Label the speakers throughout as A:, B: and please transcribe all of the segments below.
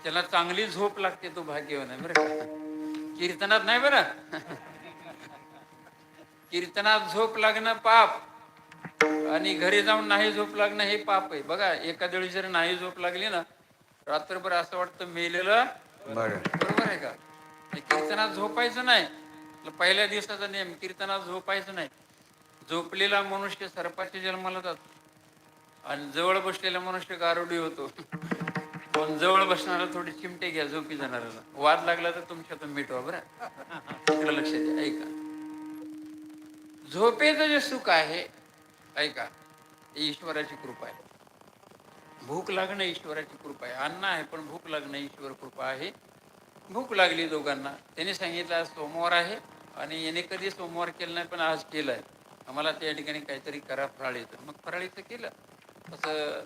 A: त्याला चांगली झोप लागते तो भाग्यवान आहे बरं का. कीर्तनात नाही बरं. कीर्तनात झोप लागणं पाप आणि घरी जाऊन नाही झोप लागणं हे पाप आहे. बघा एखाद्या वेळी जर नाही झोप लागली ना रात्रभर असं वाटतं मेलेलं बरोबर आहे का. कीर्तनात झोपायचं नाही. पहिल्या दिवसाचा नियम कीर्तनात झोपायचं नाही. झोपलेला मनुष्य सर्पाच्या जन्माला जातो आणि जवळ बसलेला मनुष्य गारुडी होतो. पण जवळ बसणारा थोडी चिमटे घ्या झोपी जाणाऱ्याला. वाद लागला तर तुमच्यातून मिटवा बरं. तिकडे लक्ष द्या. ऐका झोपेचं जे सुख आहे ऐका ईश्वराची कृपा आहे. भूक लागणं ईश्वराची कृपा आहे. अन्न आहे पण भूक लागणं ईश्वर कृपा आहे. भूक लागली दोघांना. त्यांनी सांगितलं आज सोमवार आहे आणि याने कधी सोमवार केलं नाही पण आज केलंय. आम्हाला त्या ठिकाणी काहीतरी करा फराळीचं. मग फराळीचं केलं. असं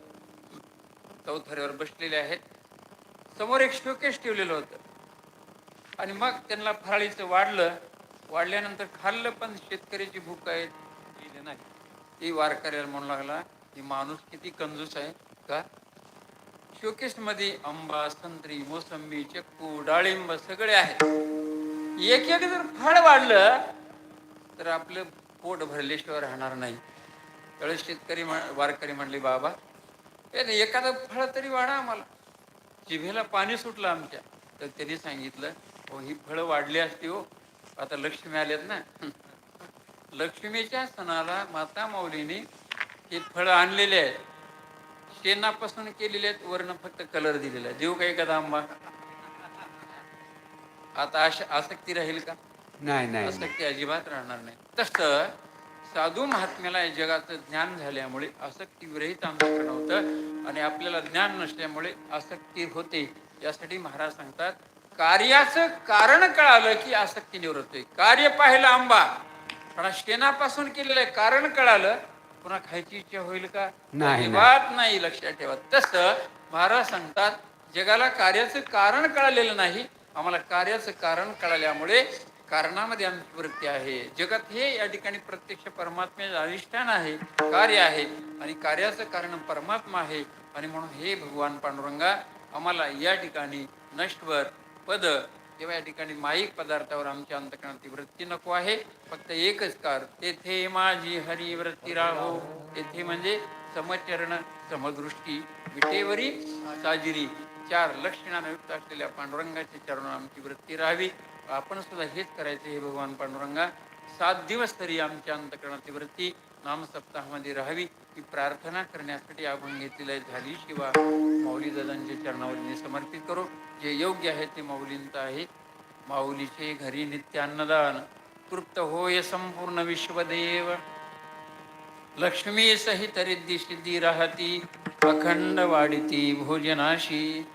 A: चौथऱ्यावर बसलेले आहेत. समोर एक शोकेस ठेवलेलं होतं आणि मग त्यांना फराळीचं वाढल्यानंतर खाल्लं पण शेतकऱ्याची भूक आहे केली नाही. ती वारकऱ्याला म्हणू लागला की माणूस किती कंजूस आहे का. शोकेस मध्ये आंबा संत्री मोसंबी चिक्कू डाळिंब सगळे आहेत. एक एक जर फळ वाढलं तर आपलं पोट भरल्याशिवाय राहणार नाही. त्यावेळेस शेतकरी वारकरी म्हणले बाबा एखादं फळ तरी वाढा आम्हाला. जिभेला पाणी सुटलं आमच्या. तर त्यांनी सांगितलं हो ही फळं वाढली असती हो आता लक्ष्मी आलेत ना. लक्ष्मीच्या सणाला माता माऊलीने हे फळं आणलेले आहेत. शेणापासून केलेले आहेत. वर्ण फक्त कलर दिलेला आहे. देऊ का एखादा आंबा. आता आसक्ती राहील का. नाही आसक्ती अजिबात राहणार नाही. तसं साधू महात्म्याला या जगाचं ज्ञान झाल्यामुळे आसक्ती विरहित अंतःकरण होतं आणि आपल्याला ज्ञान नसल्यामुळे आसक्ती होते. यासाठी महाराज सांगतात कार्याचं कारण कळालं की आसक्ती निवृत्त होते. कार्य पाहिलं आंबा पण शेणापासून केलेलं आहे. कारण कळालं पुन्हा खायची इच्छा होईल का. अजिबात नाही. लक्षात ठेवा. तसं महाराज सांगतात जगाला कार्याचं कारण कळालेलं नाही. आम्हाला कार्याचं कारण कळाल्यामुळे कारणामध्ये आमची वृत्ती आहे. जगत हे या ठिकाणी प्रत्यक्ष परमात्म्याचे अधिष्ठान आहे कार्य आहे आणि कार्याचं कारण परमात्मा आहे. आणि म्हणून हे भगवान पांडुरंगा आम्हाला या ठिकाणी नश्वर पद किंवा या ठिकाणी माईक पदार्थावर आमच्या अंतःकरणाची वृत्ती नको आहे. फक्त एकच कार तेथे माझी हरी वृत्ती राहो. तेथे म्हणजे समचरण समदृष्टी विटेवरी साजिरी. चार लक्षणाने युक्त असलेल्या पांडुरंगाच्या चरणावर आमची वृत्ती राहावी. आपण सुद्धा हेच करायचे. हे भगवान पांडुरंगा 7 दिवस तरी आमच्या अंतःकरणाची वृत्ती नामसप्ताहामध्ये राहावी ही प्रार्थना करण्यासाठी आपण घेतलेली झाली. शिवा माऊली दादांच्या चरणावर समर्पित करू. जे योग्य आहे ते माऊलींचं आहे. माऊलीचे घरी नित्य अन्नदान तृप्त होय संपूर्ण विश्वदेव. लक्ष्मी सहित रिद्धी सिद्धी राहती अखंड वाढीती भोजनाशी.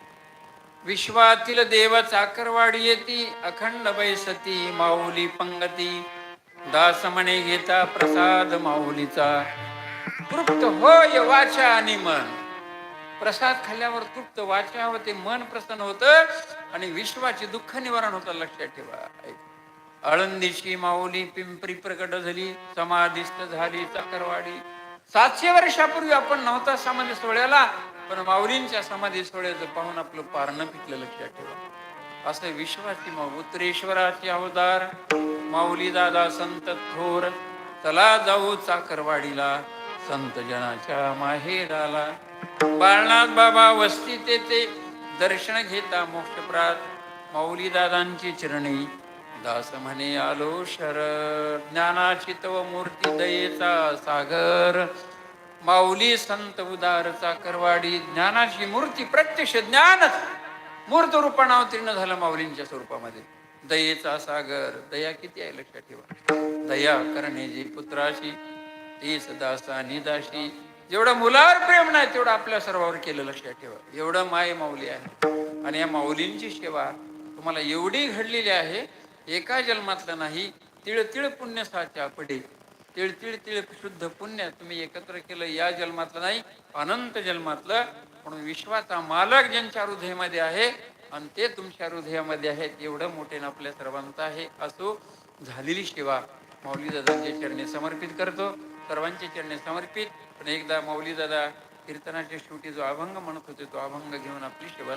A: विश्वातील देव चाकरवाडी येती अखंड बैसती माऊली पंगती. दास म्हणे घेता प्रसाद माऊलीचा तृप्त होय वाचा आणि मन. प्रसाद खाल्ल्यावर तृप्त वाचा होते मन प्रसन्न होतं आणि विश्वाचे दुःख निवारण होतं. लक्षात ठेवा. आळंदीची माऊली पिंपरी प्रकट झाली समाधिस्थ झाली चाकरवाडी. 700 वर्षापूर्वी आपण नव्हता समाधी सोहळ्याला पण माऊलींच्या समाधी सोहळ्याचं पाहून आपलं पारणं पिकलं. लक्षात ठेवा. असं विश्वाची उत्तरेश्वराचे अवतार माऊली दादा संत थोर. चला जाऊ चाकरवाडीला संत जनाच्या माहेराला. बाळनाथ बाबा वस्ती तेथे दर्शन घेता मोक्षप्रात. माऊली दादांची चरणी दास म्हणे आलो शरण. ज्ञानाची तव मूर्ती दयेचा सागर. माऊली संत उदार चाकरवाडी. ज्ञानाची मूर्ती प्रत्यक्ष ज्ञानच मूर्त रूपाने अवतीर्ण झालं माऊलींच्या स्वरूपामध्ये. दयेचा सागर. दया किती आहे लक्षात ठेवा. दया करणे जी पुत्राशी तीच दासा निदाशी. जेवढं मुलावर प्रेम नाही तेवढं आपल्या सर्वावर केलं. लक्षात ठेवा. एवढं माय माऊली आहे आणि या माऊलींची सेवा तुम्हाला एवढी घडलेली आहे. एका जन्मातलं नाही. तिळ तिळ पुण्य साच्या पडे. तिळ तिळ तिळ शुद्ध पुण्य तुम्ही एकत्र केलं या जन्मातलं नाही अनंत जन्मातलं. म्हणून विश्वाचा मालक ज्यांच्या हृदयामध्ये आहे आणि ते तुमच्या हृदयामध्ये आहेत एवढं मोठे आपल्या सर्वांचं आहे. असो झालेली सेवा माऊली दादांच्या चरणी समर्पित करतो. सर्वांच्या चरणी समर्पित. पण एकदा माऊली दादा कीर्तनाच्या शेवटी जो अभंग म्हणत होते तो अभंग घेऊन आपली सेवा